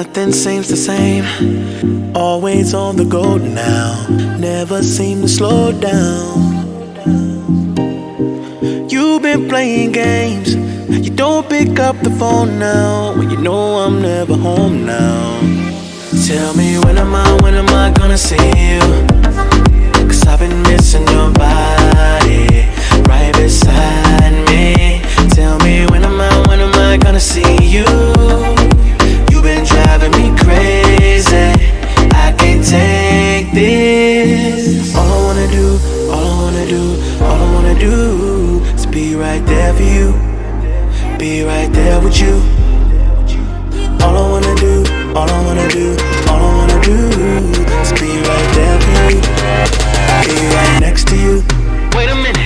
nothing seems the same. Always on the go now, never seem to slow down. You've been playing games, you don't pick up the phone now, when you know I'm never home now. Tell me when am I gonna see you? 'Cause I've been missing your body right beside me. Tell me when am I gonna see you? You've been driving me crazy, I can't take this. All I wanna do is be right there for you, be right there with you. All I wanna do is be right there for you, be right next to you. Wait a minute.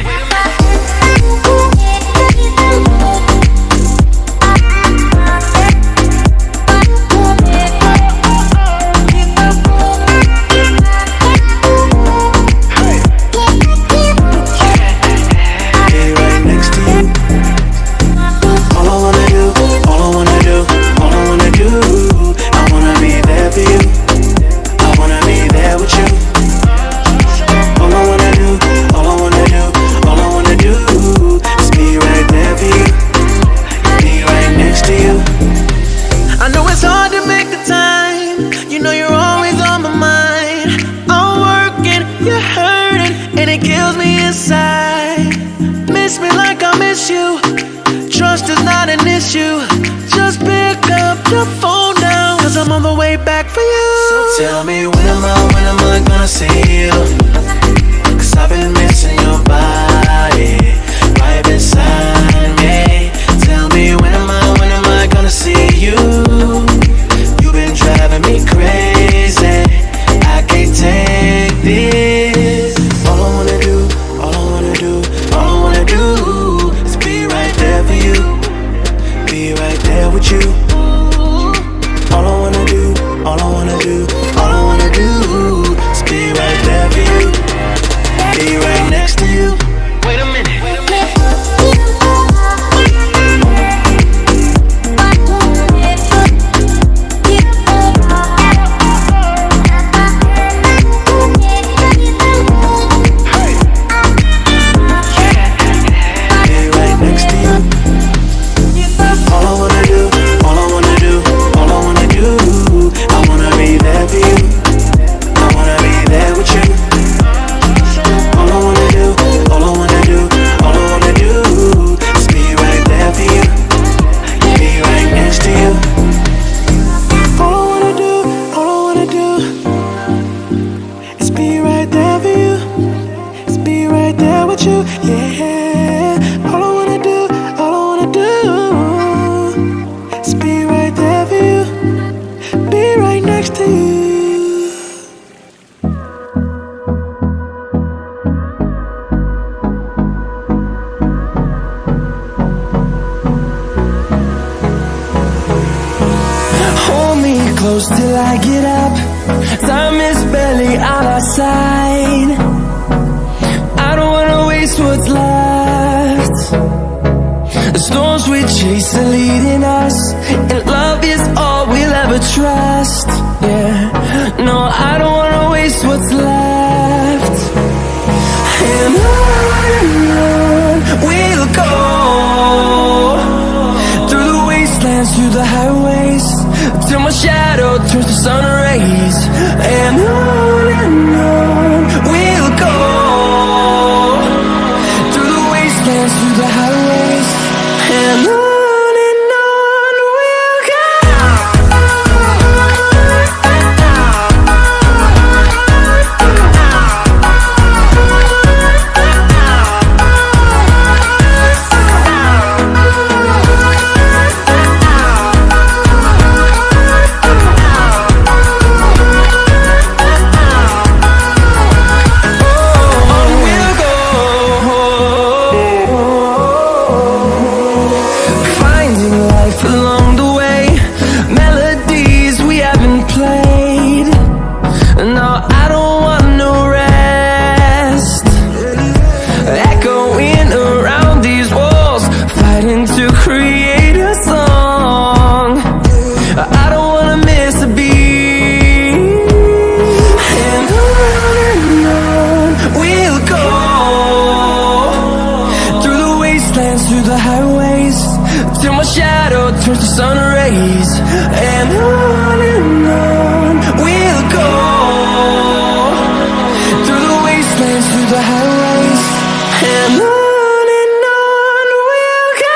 Tell me when am I gonna see you? 'Cause I've been missing your body right beside me. Tell me when am I gonna see you? You've been driving me crazy, I can't take this. All I wanna do is be right there for you, be right there with you. All I wanna do is be right there for you, be right next to you. Wait a minute. Close till I get up, time is barely on our side. I don't wanna waste what's left. The storms we chase are leading us, and love is all we'll ever trust. Yeah, no, I don't wanna waste what's left. And on we'll go, through the wastelands, through the highways, till my shadow turns to sun rays. And on we'll go, through the wastelands, through the highways, and on we'll go. wastelands, through the highways, till my shadow turns to sun rays. And on we'll go, through the wastelands, through the highways, and on we'll go.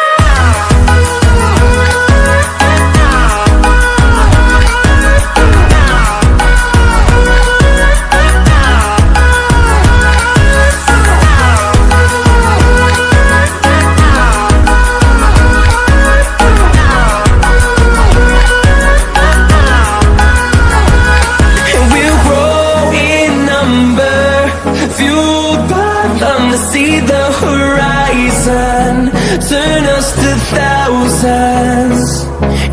See the horizon, turn us to thousands,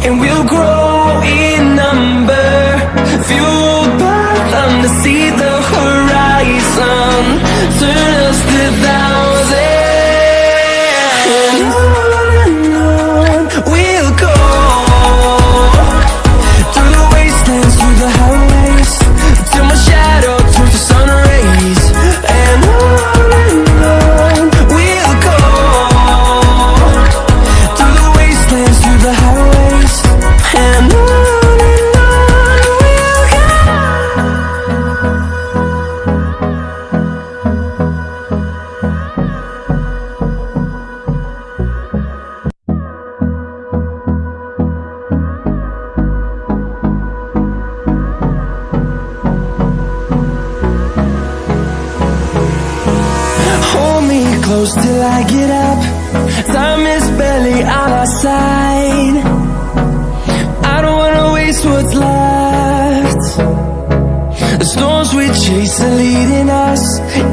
and we'll grow in number, fueled by them to see the horizon, turn us to thousands, and on we'll go, through the wastelands, through the highways, till my shadow turns to sun rays, and on we'll go, through the wastelands, through the highways, and on we'll go. Hold me close till I get up. Time is barely on our side. I don't wanna waste what's left. The storms we chase are leading us,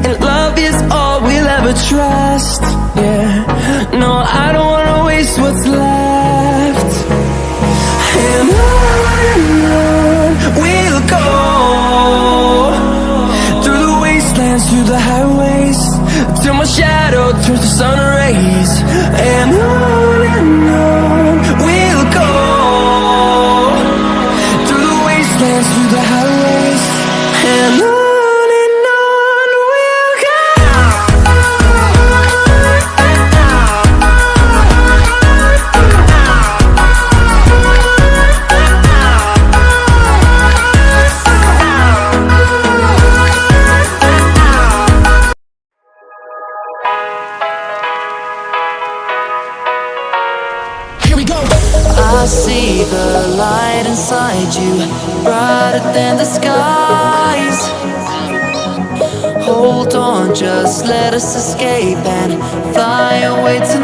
and love is all we'll ever trust. Yeah, no, I don't wanna waste what's left. And on we'll go, through the wastelands, through the highways, till my shadow turns to sun rays, and on we'll go, through the wastelands, through the highways, and on we'll go. I see the light inside you, brighter than the skies. Hold on, just let us escape and fly away tonight.